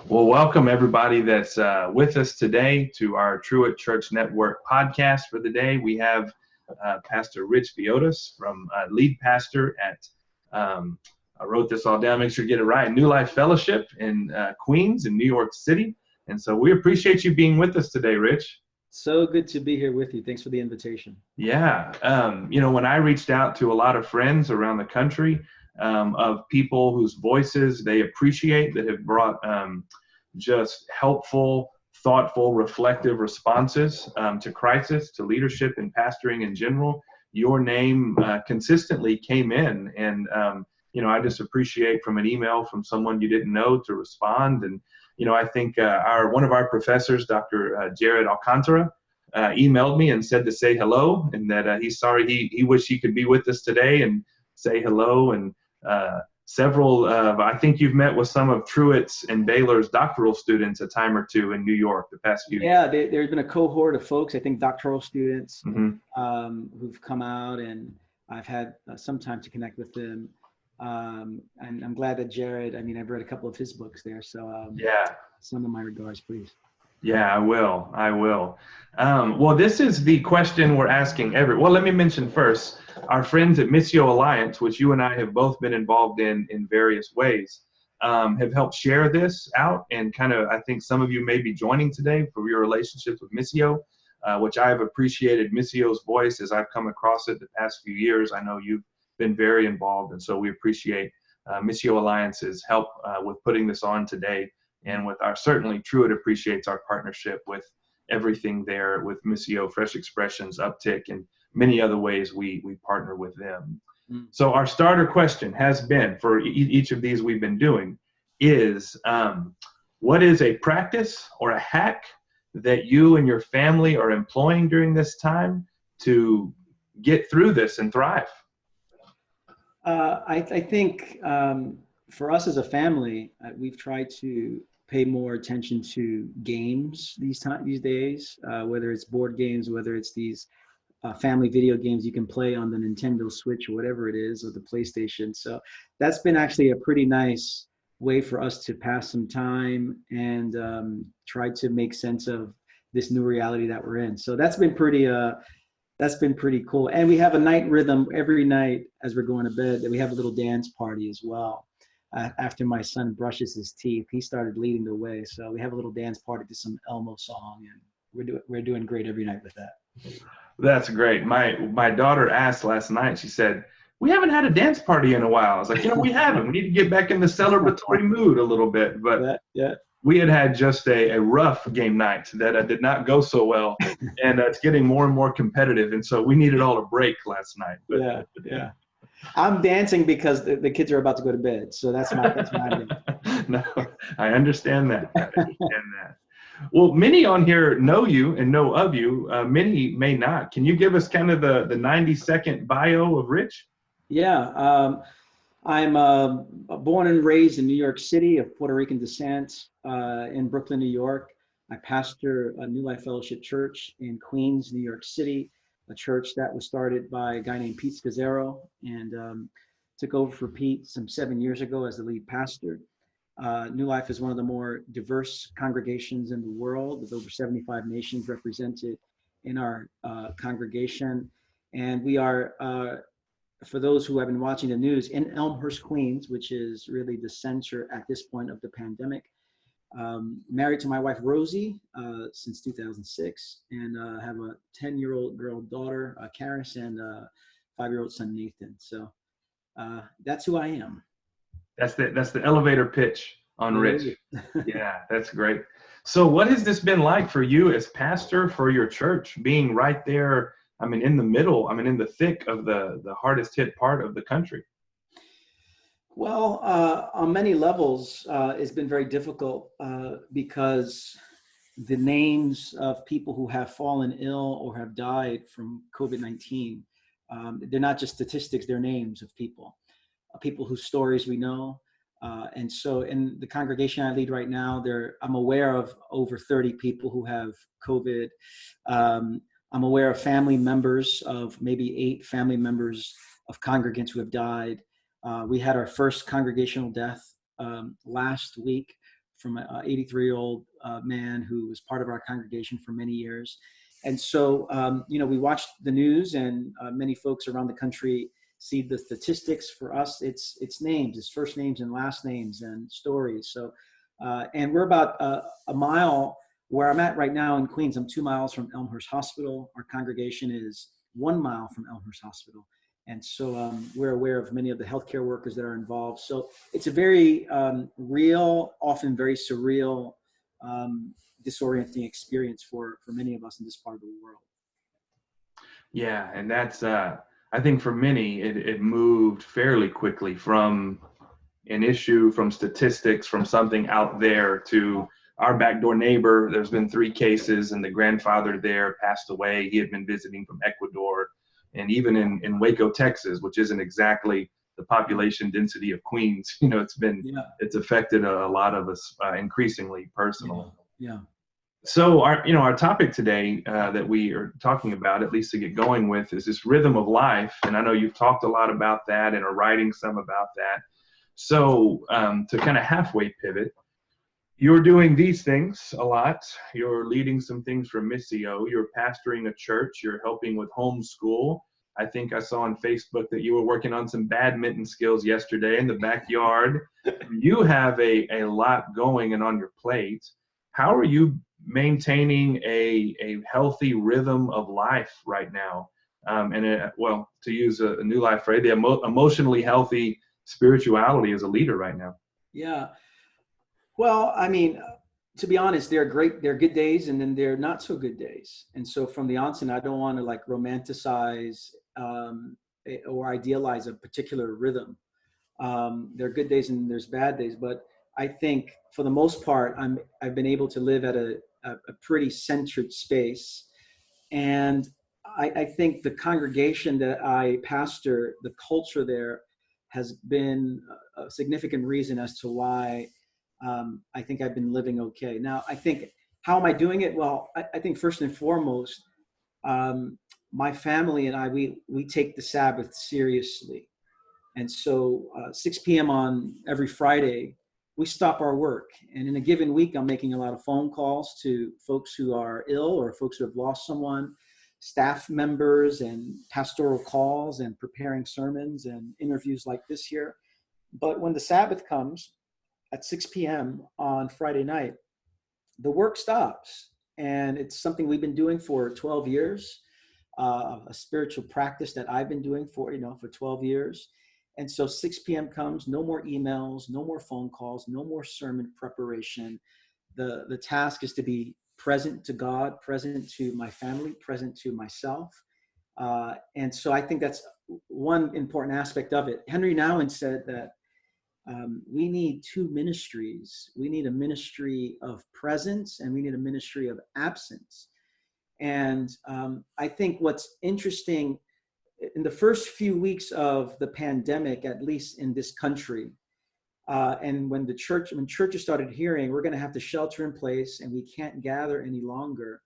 Well, welcome everybody that's with us today to our Truett Church Network podcast for the day. We have Pastor Rich Villodas from lead pastor at, I wrote this all down, make sure you get it right, New Life Fellowship in Queens in New York City. And so we appreciate you being with us today, Rich. So good to be here with you. Thanks for the invitation. Yeah. When I reached out to a lot of friends around the country of people whose voices they appreciate that have brought just helpful, thoughtful, reflective responses to crisis, to leadership and pastoring in general, your name consistently came in. And, I just appreciate from an email from someone you didn't know to respond. And, I think one of our professors, Dr. Jared Alcantara, emailed me and said to say hello, and that he's sorry he wished he could be with us today and say hello. And I think you've met with some of Truett's and Baylor's doctoral students a time or two in New York the past few years. Yeah, there's been a cohort of folks, I think doctoral students who've come out, and I've had some time to connect with them. And I'm glad that Jared, I've read a couple of his books there. So send them my regards, please. Yeah, I will. Well, this is the question we're asking well, let me mention first, our friends at Missio Alliance, which you and I have both been involved in various ways, have helped share this out. And I think some of you may be joining today for your relationships with Missio, which I have appreciated Missio's voice as I've come across it the past few years. I know you've been very involved, and so we appreciate Missio Alliance's help with putting this on today. And certainly Truett appreciates our partnership with everything there with Missio, Fresh Expressions, Uptick, and many other ways we partner with them. So our starter question has been, for each of these we've been doing, is what is a practice or a hack that you and your family are employing during this time to get through this and thrive? I think for us as a family, we've tried to pay more attention to games these days, whether it's board games, whether it's these family video games you can play on the Nintendo Switch or whatever it is, or the PlayStation. So that's been actually a pretty nice way for us to pass some time and try to make sense of this new reality that we're in. So that's been pretty cool. And we have a night rhythm every night as we're going to bed, that we have a little dance party as well. After my son brushes his teeth, he started leading the way. So we have a little dance party to some Elmo song, and we're doing great every night with that. That's great. My daughter asked last night, she said, we haven't had a dance party in a while. I was like, we haven't. We need to get back in the celebratory mood a little bit. But we had just a rough game night that did not go so well. And it's getting more and more competitive. And so we needed all a break last night. But, yeah. I'm dancing because the kids are about to go to bed. So that's my No, I understand that. Well, many on here know you and know of you. Many may not. Can you give us kind of the 90-second bio of Rich? Yeah. I'm born and raised in New York City, of Puerto Rican descent, in Brooklyn, New York. I pastor a New Life Fellowship Church in Queens, New York City, a church that was started by a guy named Pete Scazzaro, and took over for Pete some 7 years ago as the lead pastor. New Life is one of the more diverse congregations in the world, with over 75 nations represented in our congregation. And we are, for those who have been watching the news, in Elmhurst, Queens, which is really the center at this point of the pandemic. Married to my wife, Rosie, since 2006, and have a 10-year-old girl daughter, Karis, and a 5-year-old son, Nathan. So that's who I am. That's the elevator pitch on Rich. Yeah, that's great. So what has this been like for you as pastor for your church, being right there, in the middle, in the thick of the hardest hit part of the country? Well, on many levels, it's been very difficult because the names of people who have fallen ill or have died from COVID-19, they're not just statistics, they're names of people whose stories we know. And so in the congregation I lead right now, I'm aware of over 30 people who have COVID. I'm aware of family members of maybe 8 family members of congregants who have died. We had our first congregational death last week from an 83-year-old man who was part of our congregation for many years. And so, we watched the news, and many folks around the country see the statistics. For us, it's names, it's first names and last names and stories. So, and we're about a mile where I'm at right now in Queens. I'm 2 miles from Elmhurst Hospital. Our congregation is 1 mile from Elmhurst Hospital. And so we're aware of many of the healthcare workers that are involved. So it's a very real, often very surreal, disorienting experience for many of us in this part of the world. Yeah, and that's I think for many it moved fairly quickly from an issue, from statistics, from something out there to our backdoor neighbor. There's been 3 cases, and the grandfather there passed away. He had been visiting from Ecuador. And even in Waco, Texas, which isn't exactly the population density of Queens, it's affected a lot of us, increasingly personal. Yeah. So our topic today that we are talking about, at least to get going with, is this rhythm of life. And I know you've talked a lot about that and are writing some about that. So to kind of halfway pivot, you're doing these things a lot. You're leading some things from Missio. You're pastoring a church. You're helping with homeschool. I think I saw on Facebook that you were working on some badminton skills yesterday in the backyard. You have a lot going and on your plate. How are you maintaining a healthy rhythm of life right now? To use a New Life phrase, the emotionally healthy spirituality as a leader right now. Yeah. Well, I mean, to be honest, there are good days, and then there are not so good days. And so from the onset, I don't want to like romanticize or idealize a particular rhythm. There are good days and there's bad days, but I think for the most part, I've been able to live at a pretty centered space. And I think the congregation that I pastor, the culture there has been a significant reason as to why I think I've been living okay. Now, I think, how am I doing it? Well, I think first and foremost, my family and I, we take the Sabbath seriously. And so 6 p.m. on every Friday, we stop our work. And in a given week, I'm making a lot of phone calls to folks who are ill or folks who have lost someone, staff members, and pastoral calls, and preparing sermons and interviews like this here. But when the Sabbath comes at 6 p.m. on Friday night, the work stops. And it's something we've been doing for 12 years, a spiritual practice that I've been doing for 12 years. And so 6 p.m. comes, no more emails, no more phone calls, no more sermon preparation. The task is to be present to God, present to my family, present to myself. And so I think that's one important aspect of it. Henry Nouwen said that we need 2 ministries. We need a ministry of presence, and we need a ministry of absence. And I think what's interesting, in the first few weeks of the pandemic, at least in this country, and when churches started hearing we're going to have to shelter in place and we can't gather any longer,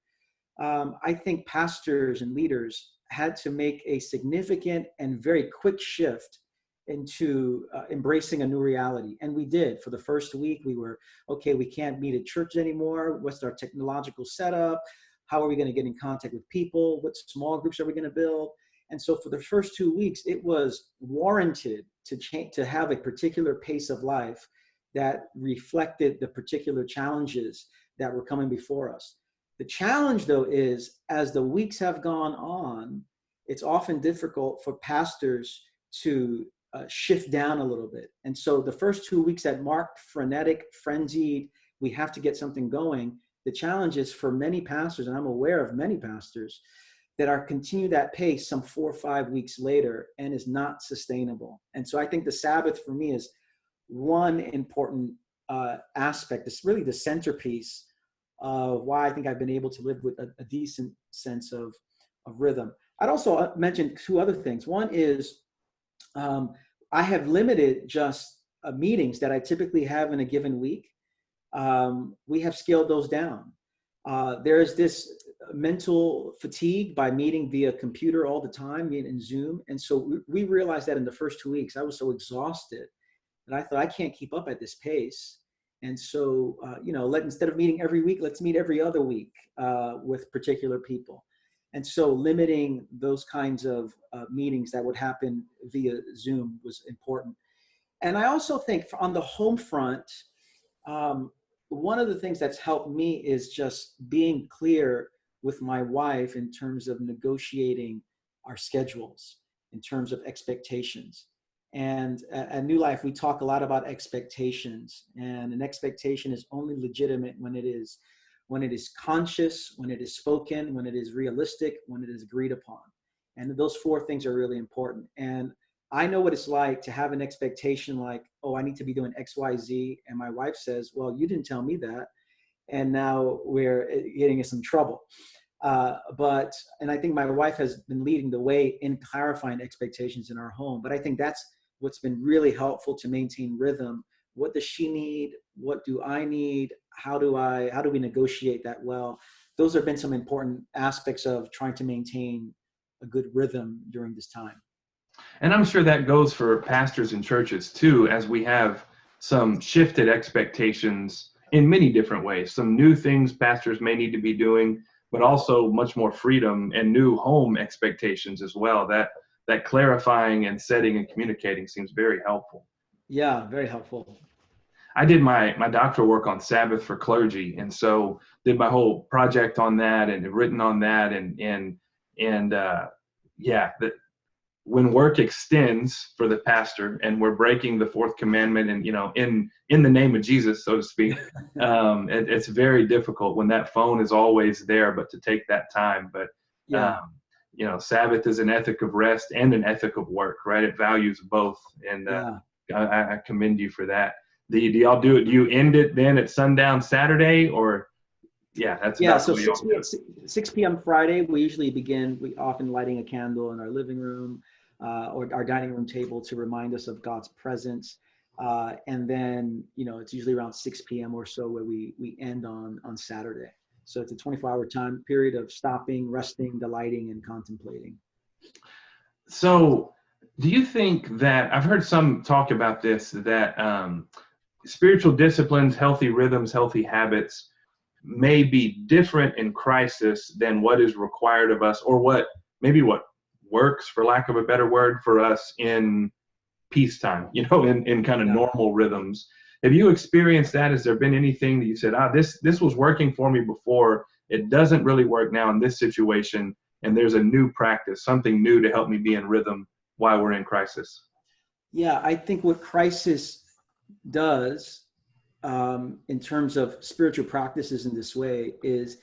I think pastors and leaders had to make a significant and very quick shift into embracing a new reality. And we did. For the first week, we were, okay, we can't meet at church anymore. What's our technological setup? How are we going to get in contact with people? What small groups are we going to build? And so for the first 2 weeks, it was warranted to have a particular pace of life that reflected the particular challenges that were coming before us. The challenge, though, is as the weeks have gone on, it's often difficult for pastors to shift down a little bit. And so the first 2 weeks that marked frenetic, frenzied, we have to get something going. The challenge is for many pastors, and I'm aware of many pastors, that are continue that pace some 4 or 5 weeks later and is not sustainable. And so I think the Sabbath for me is one important aspect. It's really the centerpiece of why I think I've been able to live with a decent sense of rhythm. I'd also mention 2 other things. One is I have limited just meetings that I typically have in a given week. We have scaled those down. There is this mental fatigue by meeting via computer all the time, meeting in Zoom. And so we realized that in the first 2 weeks, I was so exhausted that I thought I can't keep up at this pace. And so, instead of meeting every week, let's meet every other week with particular people. And so limiting those kinds of meetings that would happen via Zoom was important. And I also think on the home front, one of the things that's helped me is just being clear with my wife in terms of negotiating our schedules, in terms of expectations. And at New Life, we talk a lot about expectations, and an expectation is only legitimate when it is conscious, when it is spoken, when it is realistic, when it is agreed upon. And those four things are really important. And I know what it's like to have an expectation like, oh, I need to be doing X, Y, Z. And my wife says, well, you didn't tell me that. And now we're getting in some trouble. And I think my wife has been leading the way in clarifying expectations in our home. But I think that's what's been really helpful to maintain rhythm. What does she need? What do I need? How do we negotiate that well? Those have been some important aspects of trying to maintain a good rhythm during this time. And I'm sure that goes for pastors and churches too, as we have some shifted expectations in many different ways. Some new things pastors may need to be doing, but also much more freedom and new home expectations as well. That clarifying and setting and communicating seems very helpful. Yeah, very helpful. I did my doctoral work on Sabbath for clergy, and so did my whole project on that and written on that, when work extends for the pastor and we're breaking the fourth commandment and in the name of Jesus, so to speak, it's very difficult when that phone is always there, but to take that time. But Yeah. Sabbath is an ethic of rest and an ethic of work, right? It values both, and Yeah. I commend you for that. Do y'all do it? Do you end it then at sundown Saturday, or that's Yeah, about so the way y'all do it? 6 p.m. Friday, we often lighting a candle in our living room or our dining room table to remind us of God's presence. And then, it's usually around 6 p.m. or so where we end on Saturday. So it's a 24-hour time period of stopping, resting, delighting, and contemplating. So do you think that, I've heard some talk about this, that spiritual disciplines, healthy rhythms, healthy habits may be different in crisis than what is required of us, or what works, for lack of a better word, for us in peacetime, in kind of normal rhythms. Have you experienced that? Has there been anything that you said, this was working for me before, it doesn't really work now in this situation, and there's a new practice, something new to help me be in rhythm while we're in crisis? Yeah, I think what crisis does in terms of spiritual practices in this way is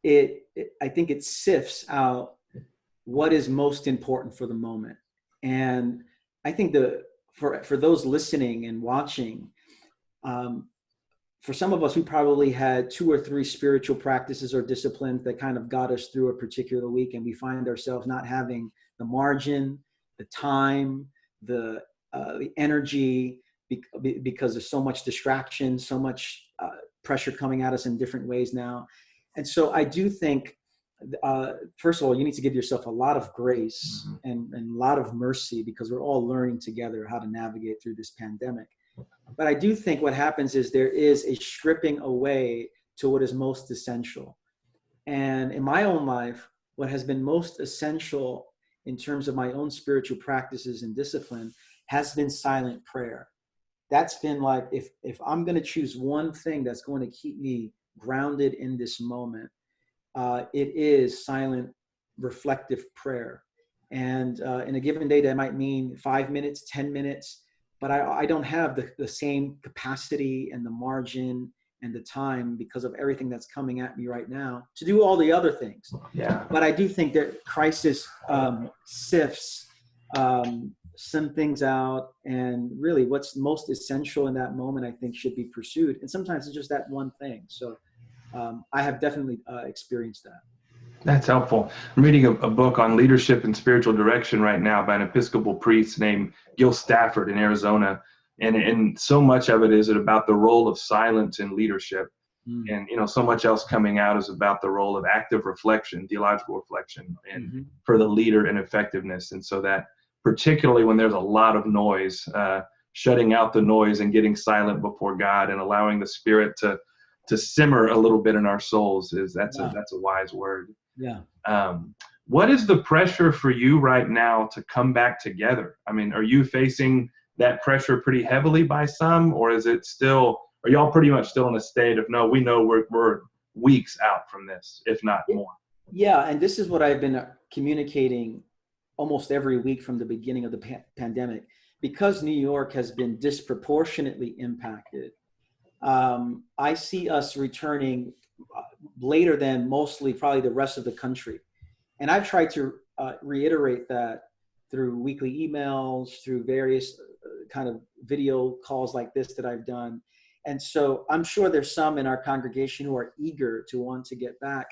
I think it sifts out what is most important for the moment. And I think for those listening and watching, for some of us, we probably had 2 or 3 spiritual practices or disciplines that kind of got us through a particular week, and we find ourselves not having the margin, the time, the energy, because there's so much distraction, so much pressure coming at us in different ways now. And so I do think, first of all, you need to give yourself a lot of grace and a lot of mercy, because we're all learning together how to navigate through this pandemic. But I do think what happens is there is a stripping away to what is most essential. And in my own life, what has been most essential in terms of my own spiritual practices and discipline has been silent prayer. That's been like, if I'm going to choose one thing that's going to keep me grounded in this moment, it is silent, reflective prayer. And in a given day, that might mean 5 minutes, 10 minutes, but I don't have the same capacity and the margin and the time, because of everything that's coming at me right now, to do all the other things. Yeah. But I do think that crisis sifts some things out, and really what's most essential in that moment, I think, should be pursued. And sometimes it's just that one thing. So I have definitely experienced that. That's helpful. I'm reading a book on leadership and spiritual direction right now by an Episcopal priest named Gil Stafford in Arizona. And so much of it is about the role of silence in leadership. And, so much else coming out is about the role of active reflection, theological reflection, and for the leader and effectiveness. And so that, particularly when there's a lot of noise, shutting out the noise and getting silent before God and allowing the Spirit to simmer a little bit in our souls. That's a wise word. Yeah. What is the pressure for you right now to come back together? I mean, are you facing that pressure pretty heavily by some, or is it still, are y'all pretty much still in a state of, no, we know we're weeks out from this, if not more? Yeah, and this is what I've been communicating almost every week from the beginning of the pandemic. Because New York has been disproportionately impacted, I see us returning later than mostly probably the rest of the country. And I've tried to reiterate that through weekly emails, through various kind of video calls like this that I've done. And so I'm sure there's some in our congregation who are eager to want to get back.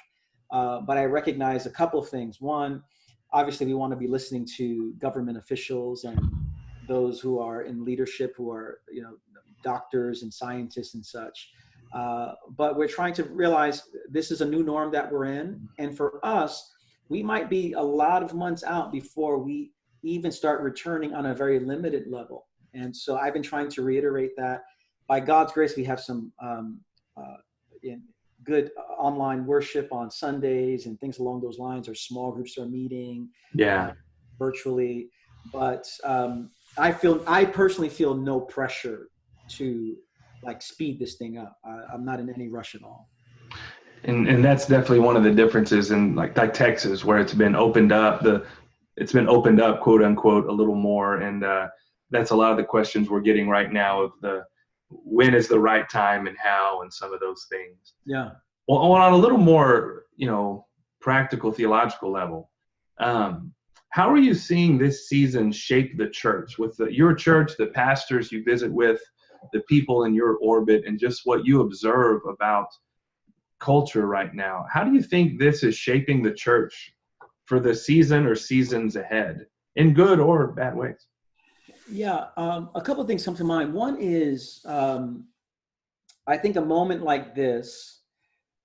But I recognize a couple of things. One, obviously we want to be listening to government officials and those who are in leadership, who are, doctors and scientists and such. But we're trying to realize this is a new norm that we're in. And for us, we might be a lot of months out before we even start returning on a very limited level. And so I've been trying to reiterate that. By God's grace, we have some good online worship on Sundays and things along those lines. Our small groups are meeting virtually. But I personally feel no pressure to speed this thing up. I'm not in any rush at all. And that's definitely one of the differences in like Texas, where it's been opened up, quote unquote, a little more. And that's a lot of the questions we're getting right now of when is the right time and how, and some of those things. Yeah. Well, on a little more, practical theological level, how are you seeing this season shape the church with your church, the pastors you visit with, the people in your orbit, and just what you observe about culture right now? How do you think this is shaping the church for the season or seasons ahead, in good or bad ways? Yeah, a couple of things come to mind. One is, I think a moment like this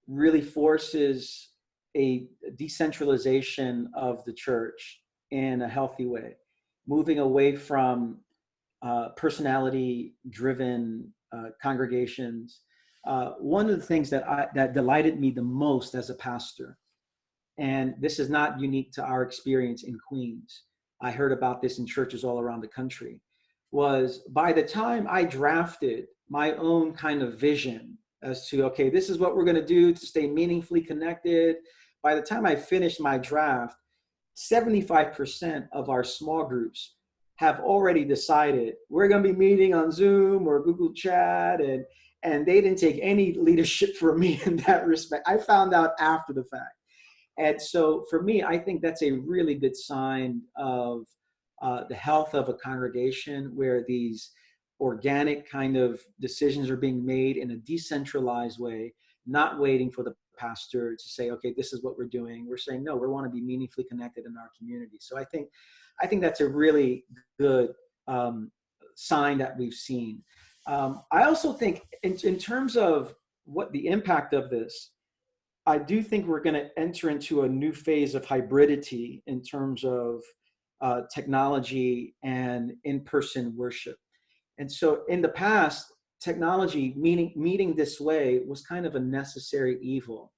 really forces a decentralization of the church in a healthy way, moving away from personality-driven congregations. One of the things that delighted me the most as a pastor, and this is not unique to our experience in Queens, I heard about this in churches all around the country, was by the time I drafted my own kind of vision as to, okay, this is what we're going to do to stay meaningfully connected. By the time I finished my draft, 75% of our small groups have already decided we're going to be meeting on Zoom or Google Chat, and they didn't take any leadership from me in that respect. I found out after the fact. And so for me, I think that's a really good sign of the health of a congregation, where these organic kind of decisions are being made in a decentralized way, not waiting for the pastor to say, okay, this is what we're doing. We're saying, no, we want to be meaningfully connected in our community. So I think that's a really good sign that we've seen. I also think in terms of what the impact of this, I do think we're going to enter into a new phase of hybridity in terms of technology and in-person worship. And so in the past, technology, meeting this way, was kind of a necessary evil.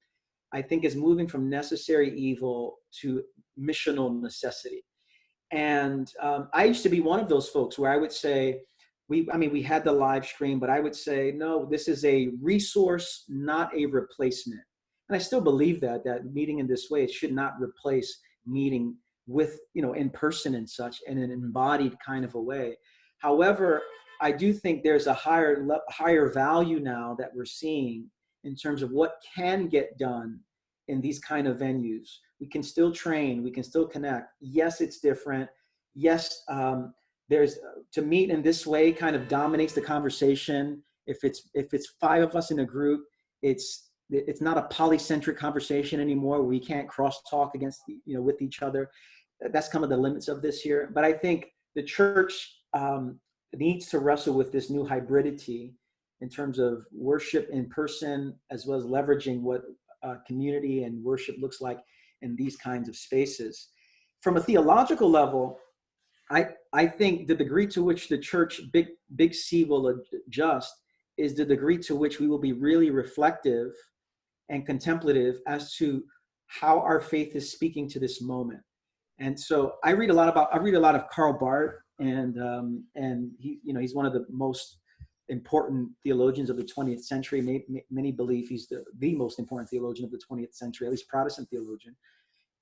I think is moving from necessary evil to missional necessity. And I used to be one of those folks where I would say, we had the live stream, but I would say, no, this is a resource, not a replacement. And I still believe that meeting in this way, it should not replace meeting with, in person and such, in an embodied kind of a way. However, I do think there's a higher value now that we're seeing in terms of what can get done in these kind of venues. We can still train, we can still connect. Yes, it's different. Yes, there's to meet in this way kind of dominates the conversation. If it's 5 of us in a group, it's not a polycentric conversation anymore. We can't cross-talk against, with each other. That's kind of the limits of this here. But I think the church needs to wrestle with this new hybridity in terms of worship in person, as well as leveraging what community and worship looks like in these kinds of spaces. From a theological level, I think the degree to which the church, big C, will adjust is the degree to which we will be really reflective and contemplative as to how our faith is speaking to this moment. And so I read a lot of Karl Barth, and he's one of the most important theologians of the 20th century. Many believe he's the most important theologian of the 20th century, at least Protestant theologian.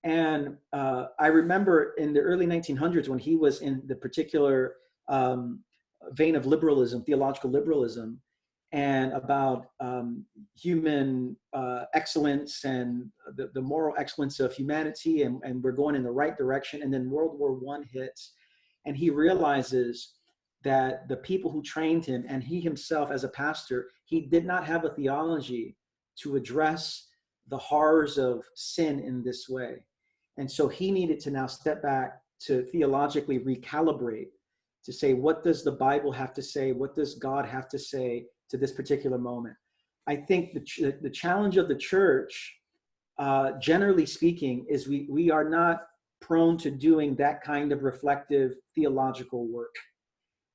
And I remember in the early 1900s when he was in the particular vein of liberalism, theological liberalism, and about human excellence and the moral excellence of humanity, and we're going in the right direction. And then World War I hits, and he realizes that the people who trained him, and he himself as a pastor, he did not have a theology to address the horrors of sin in this way. And so he needed to now step back to theologically recalibrate, to say, what does the Bible have to say? What does God have to say to this particular moment? I think the challenge of the church, generally speaking, is we are not prone to doing that kind of reflective theological work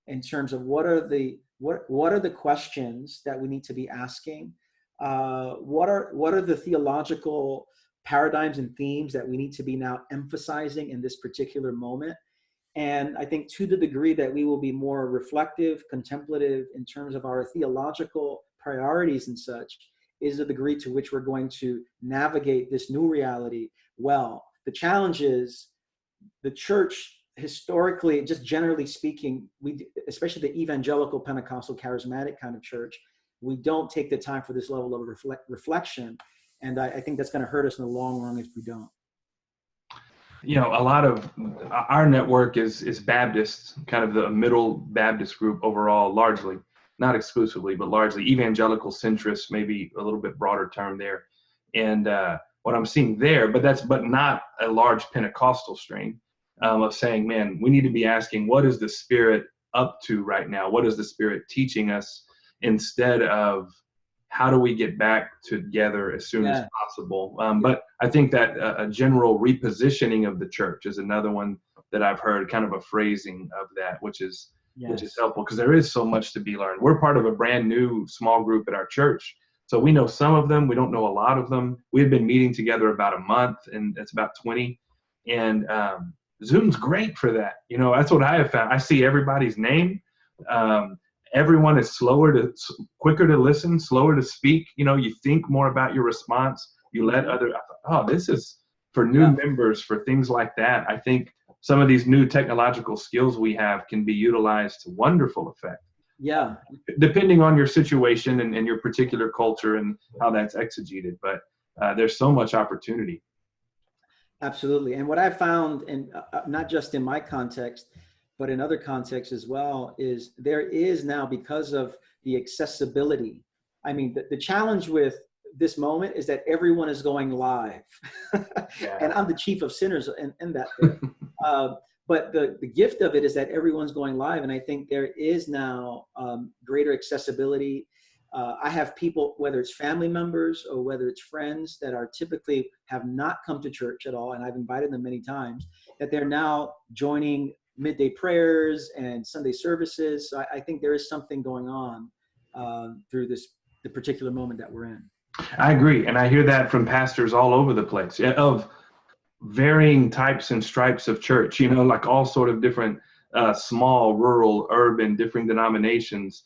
in terms of what are the questions that we need to be asking, what are the theological paradigms and themes that we need to be now emphasizing in this particular moment. And I think to the degree that we will be more reflective, contemplative in terms of our theological priorities and such, is the degree to which we're going to navigate this new reality well. The challenge is the church historically, just generally speaking, especially the evangelical Pentecostal charismatic kind of church, we don't take the time for this level of reflection. And I think that's going to hurt us in the long run if we don't. A lot of our network is Baptist, kind of the middle Baptist group overall, largely, not exclusively, but largely evangelical centrist, maybe a little bit broader term there. And what I'm seeing there, but not a large Pentecostal strain of saying, man, we need to be asking, what is the Spirit up to right now? What is the Spirit teaching us, instead of how do we get back together as soon as possible? But I think that a general repositioning of the church is another one that I've heard, kind of a phrasing of that, which is helpful, because there is so much to be learned. We're part of a brand new small group at our church. So we know some of them, we don't know a lot of them. We've been meeting together about a month, and it's about 20. And Zoom's great for that. That's what I have found. I see everybody's name. Everyone is quicker to listen, slower to speak. You think more about your response. You let this is for new members, for things like that. I think some of these new technological skills we have can be utilized to wonderful effect. Yeah. Depending on your situation and your particular culture and how that's exegeted. But there's so much opportunity. Absolutely. And what I found, and not just in my context, but in other contexts as well, is there is now, because of the accessibility. I mean, the challenge with this moment is that everyone is going live. And I'm the chief of sinners in that thing. But the gift of it is that everyone's going live. And I think there is now greater accessibility. I have people, whether it's family members or whether it's friends, that are typically have not come to church at all, and I've invited them many times, that they're now joining midday prayers and Sunday services. So I think there is something going on through the particular moment that we're in. I agree. And I hear that from pastors all over the place, of varying types and stripes of church, like all sort of different small, rural, urban, different denominations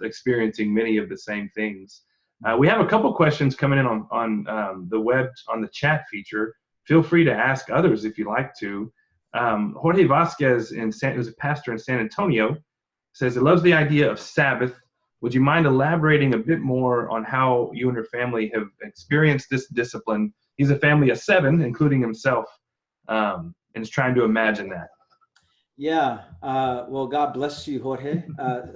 experiencing many of the same things. We have a couple questions coming in on the web, on the chat feature. Feel free to ask others if you like to. Jorge Vasquez, who's a pastor in San Antonio, says he loves the idea of Sabbath. Would you mind elaborating a bit more on how you and your family have experienced this discipline? He's a family of 7, including himself, and is trying to imagine that. Yeah. Well, God bless you, Jorge.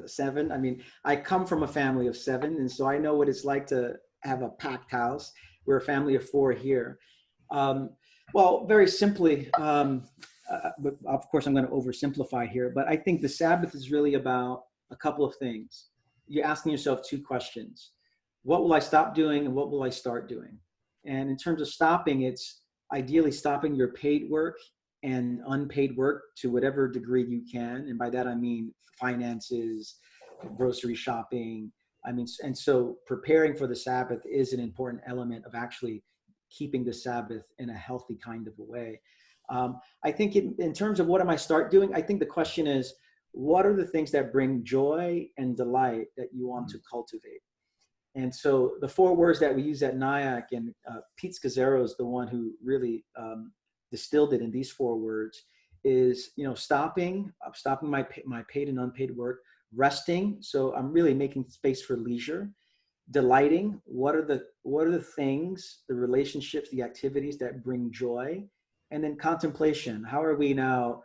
7. I mean, I come from a family of 7, and so I know what it's like to have a packed house. We're a family of 4 here. Well, very simply, but of course, I'm going to oversimplify here, but I think the Sabbath is really about a couple of things. You're asking yourself 2 questions. What will I stop doing, and what will I start doing? And in terms of stopping, it's ideally stopping your paid work and unpaid work to whatever degree you can. And by that, I mean finances, grocery shopping. I mean, and so preparing for the Sabbath is an important element of actually keeping the Sabbath in a healthy kind of a way. I think in terms of what am I start doing, I think the question is, what are the things that bring joy and delight that you want to cultivate? And so the 4 words that we use at NIAC, and Pete Scazzaro is the one who really distilled it in these 4 words, is, stopping my paid and unpaid work, resting. So I'm really making space for leisure, delighting. What are the things, the relationships, the activities that bring joy? And then contemplation. How are we now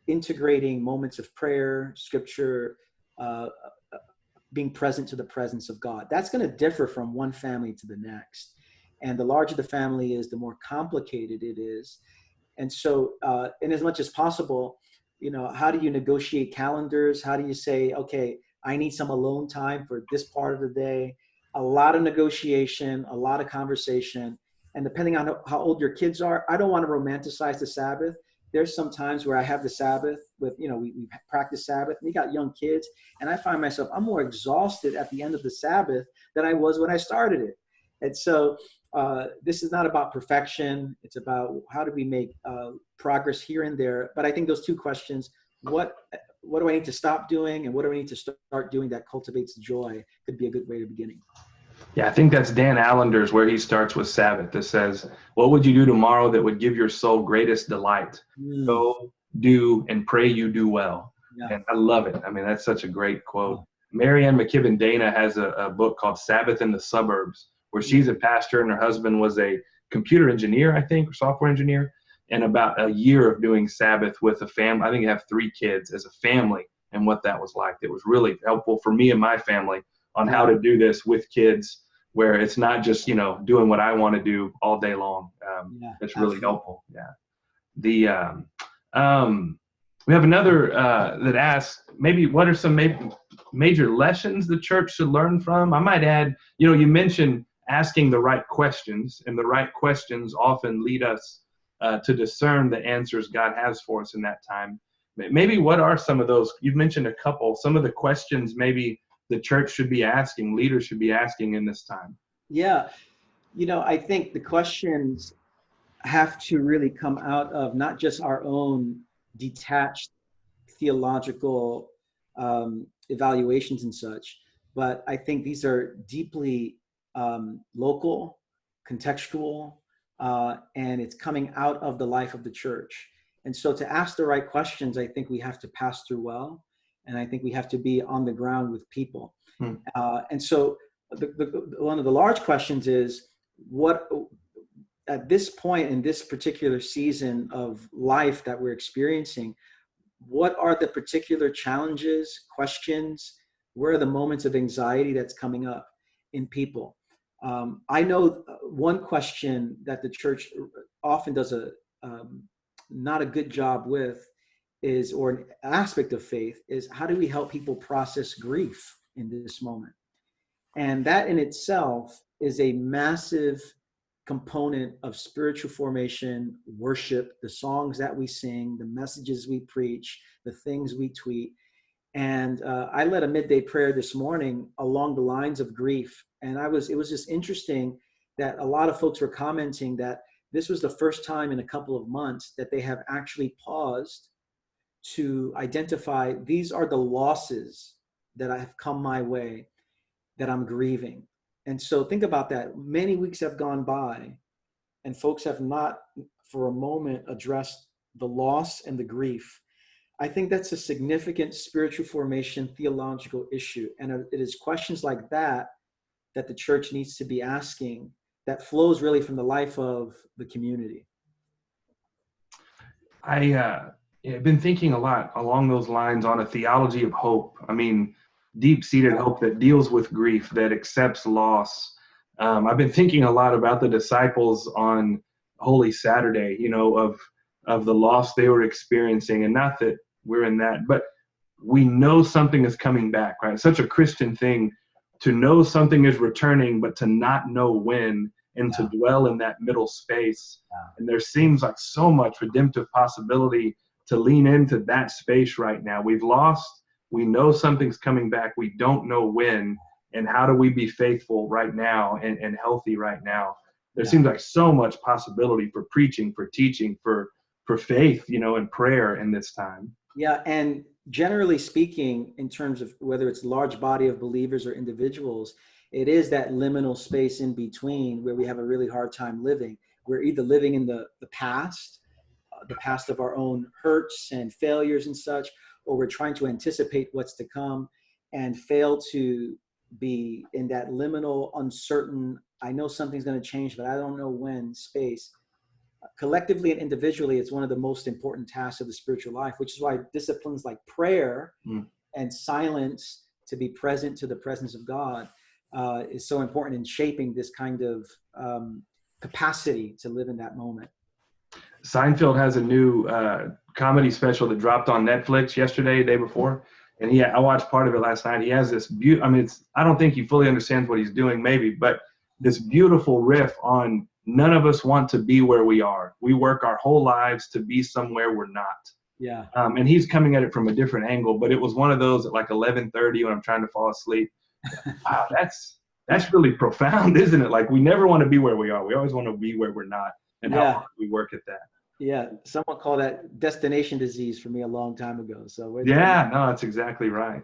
integrating moments of prayer, scripture, being present to the presence of God? That's going to differ from one family to the next. And the larger the family is, the more complicated it is. And so, in as much as possible, how do you negotiate calendars? How do you say, okay, I need some alone time for this part of the day? A lot of negotiation, a lot of conversation. And depending on how old your kids are, I don't want to romanticize the Sabbath. There's some times where I have the Sabbath with, we practice Sabbath, and we got young kids, and I find myself, I'm more exhausted at the end of the Sabbath than I was when I started it. And so this is not about perfection. It's about how do we make progress here and there. But I think those 2 questions, what do I need to stop doing, and what do I need to start doing that cultivates joy, could be a good way of beginning. Yeah, I think that's Dan Allender's, where he starts with Sabbath. That says, what would you do tomorrow that would give your soul greatest delight? Go, do, and pray you do well. Yeah. And I love it. I mean, that's such a great quote. Marianne McKibben Dana has a book called Sabbath in the Suburbs, where she's a pastor and her husband was a computer engineer, I think, or software engineer, and about a year of doing Sabbath with a family. I think they have 3 kids as a family, and what that was like. It was really helpful for me and my family on how to do this with kids, where it's not just, doing what I want to do all day long. It's really helpful. Yeah. We have another that asks, maybe what are some major lessons the church should learn from? I might add, you mentioned asking the right questions, and the right questions often lead us to discern the answers God has for us in that time. Maybe what are some of those? You've mentioned a couple, some of the questions maybe the church should be asking, leaders should be asking in this time. Yeah. I think the questions have to really come out of not just our own detached theological evaluations and such, but I think these are deeply local, contextual, and it's coming out of the life of the church. And so to ask the right questions, I think we have to pass through well, and I think we have to be on the ground with people. And so one of the large questions is, what at this point in this particular season of life that we're experiencing, what are the particular challenges, questions, where are the moments of anxiety that's coming up in people? I know one question that the church often does not a good job with is, or an aspect of faith is, how do we help people process grief in this moment? And that in itself is a massive component of spiritual formation, worship, the songs that we sing, the messages we preach, the things we tweet. And I led a midday prayer this morning along the lines of grief. And it was just interesting that a lot of folks were commenting that this was the first time in a couple of months that they have actually paused to identify, these are the losses that have come my way that I'm grieving. And so think about that. Many weeks have gone by and folks have not for a moment addressed the loss and the grief. I think that's a significant spiritual formation, theological issue. And it is questions like that that the church needs to be asking, that flows really from the life of the community. I've been thinking a lot along those lines on a theology of hope. I mean, deep-seated hope that deals with grief, that accepts loss. I've been thinking a lot about the disciples on Holy Saturday, of the loss they were experiencing, and not that we're in that, but we know something is coming back, right? It's such a Christian thing to know something is returning, but to not know when. and to dwell in that middle space. And there seems like so much redemptive possibility to lean into that space right now. We've lost, we know something's coming back, we don't know when, and how do we be faithful right now and healthy right now? There seems like so much possibility for preaching, for teaching, for faith, and prayer in this time. Yeah, and generally speaking, in terms of whether it's large body of believers or individuals, it is that liminal space in between where we have a really hard time living. We're either living in the past of our own hurts and failures and such, or we're trying to anticipate what's to come and fail to be in that liminal, uncertain, I know something's going to change, but I don't know when space. Collectively and individually, it's one of the most important tasks of the spiritual life, which is why disciplines like prayer and silence, to be present to the presence of God, is so important in shaping this kind of capacity to live in that moment. Seinfeld has a new comedy special that dropped on Netflix yesterday, day before, and I watched part of it last night. He has this I don't think he fully understands what he's doing, maybe, but this beautiful riff on none of us want to be where we are. We work our whole lives to be somewhere we're not. Yeah. And he's coming at it from a different angle, but it was one of those at like 11:30 when I'm trying to fall asleep. Wow, that's really profound, isn't it? Like, we never want to be where we are. We always want to be where we're not, and how hard we work at that. Yeah, someone called that destination disease for me a long time ago. So no, that's exactly right.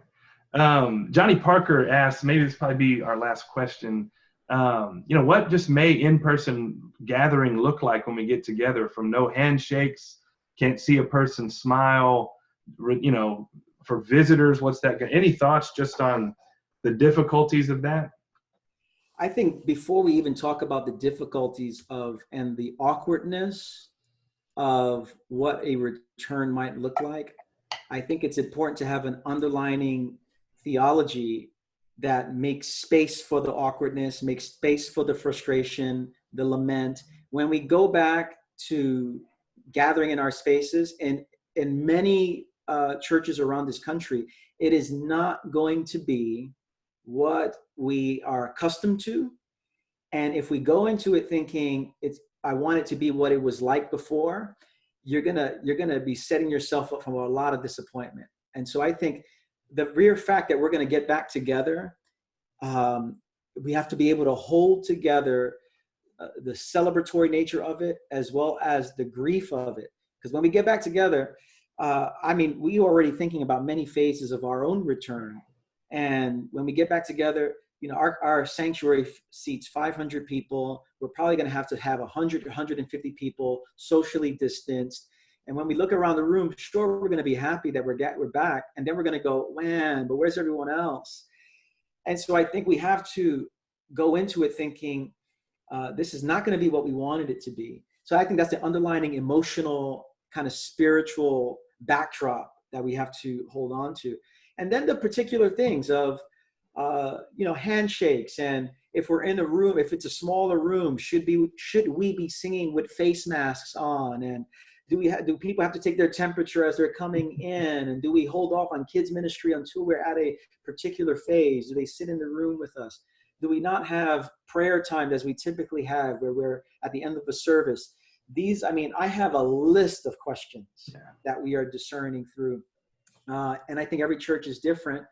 Johnny Parker asked, maybe this probably be our last question. What just may in-person gathering look like when we get together? From no handshakes, can't see a person smile, for visitors, what's that? Any thoughts just on the difficulties of that? I think before we even talk about the difficulties and the awkwardness of what a return might look like, I think it's important to have an underlining theology that makes space for the awkwardness, makes space for the frustration, the lament. When we go back to gathering in our spaces, and in many churches around this country, it is not going to be what we are accustomed to. And if we go into it thinking I want it to be what it was like before, you're gonna be setting yourself up for a lot of disappointment. And so I think the mere fact that we're going to get back together, we have to be able to hold together the celebratory nature of it as well as the grief of it. Because when we get back together, we already thinking about many phases of our own return. And when we get back together, our sanctuary seats 500 people. We're probably going to have 100 or 150 people socially distanced. And when we look around the room, sure, we're going to be happy that we're back. And then we're going to go, man, but where's everyone else? And so I think we have to go into it thinking, this is not going to be what we wanted it to be. So I think that's the underlying emotional kind of spiritual backdrop that we have to hold on to. And then the particular things of, handshakes, and if we're in a room, if it's a smaller room, should we be singing with face masks on? And do people have to take their temperature as they're coming in? And do we hold off on kids ministry until we're at a particular phase? Do they sit in the room with us? Do we not have prayer time as we typically have, where we're at the end of a service? I have a list of questions that we are discerning through. And I think every church is different.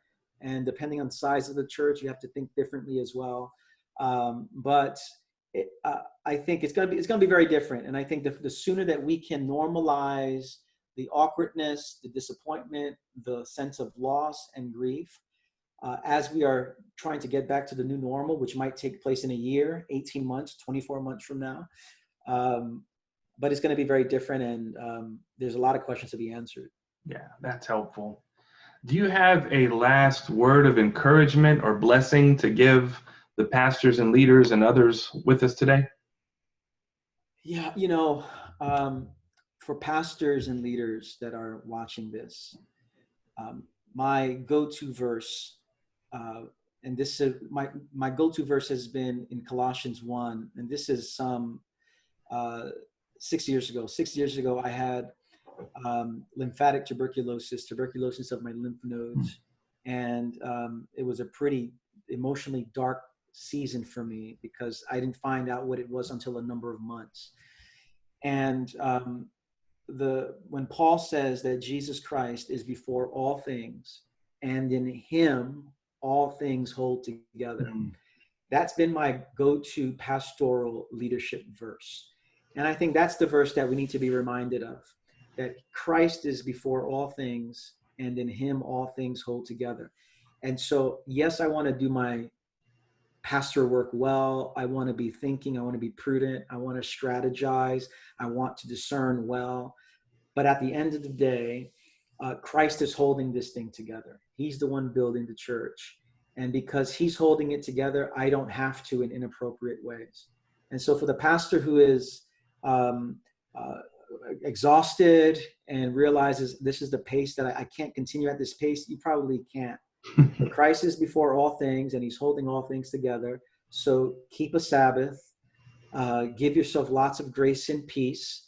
And depending on the size of the church, you have to think differently as well. But I think it's going to be very different. And I think the sooner that we can normalize the awkwardness, the disappointment, the sense of loss and grief, as we are trying to get back to the new normal, which might take place in a year, 18 months, 24 months from now. But it's going to be very different. And there's a lot of questions to be answered. Yeah, that's helpful. Do you have a last word of encouragement or blessing to give the pastors and leaders and others with us today? Yeah, for pastors and leaders that are watching this, my go-to verse, and this is my go-to verse has been in Colossians 1, and this is some 6 years ago. 6 years ago, I had lymphatic tuberculosis of my lymph nodes. And it was a pretty emotionally dark season for me because I didn't find out what it was until a number of months. And when Paul says that Jesus Christ is before all things, and in him all things hold together, that's been my go-to pastoral leadership verse. And I think that's the verse that we need to be reminded of, that Christ is before all things, and in him all things hold together. And so, yes, I want to do my pastor work well. I want to be thinking, I want to be prudent, I want to strategize, I want to discern well. But at the end of the day, Christ is holding this thing together. He's the one building the church. And because he's holding it together, I don't have to in inappropriate ways. And so for the pastor who is exhausted and realizes this is the pace that I can't continue at this pace, you probably can't. But Christ is before all things, and he's holding all things together. So keep a Sabbath, give yourself lots of grace and peace,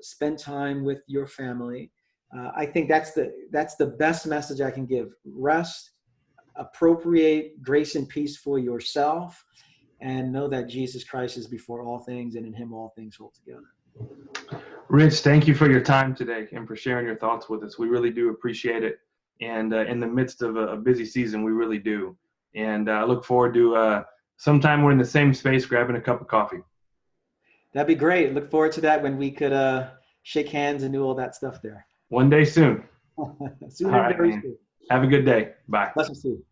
spend time with your family. I think that's the best message I can give. Rest, appropriate grace and peace for yourself, and know that Jesus Christ is before all things, and in him all things hold together. Rich, thank you for your time today and for sharing your thoughts with us. We really do appreciate it. And in the midst of a busy season, we really do. And I look forward to sometime we're in the same space grabbing a cup of coffee. That'd be great. Look forward to that when we could shake hands and do all that stuff there. One day soon. Soon All and right, very man. soon. Have a good day. Bye. Blessings to you.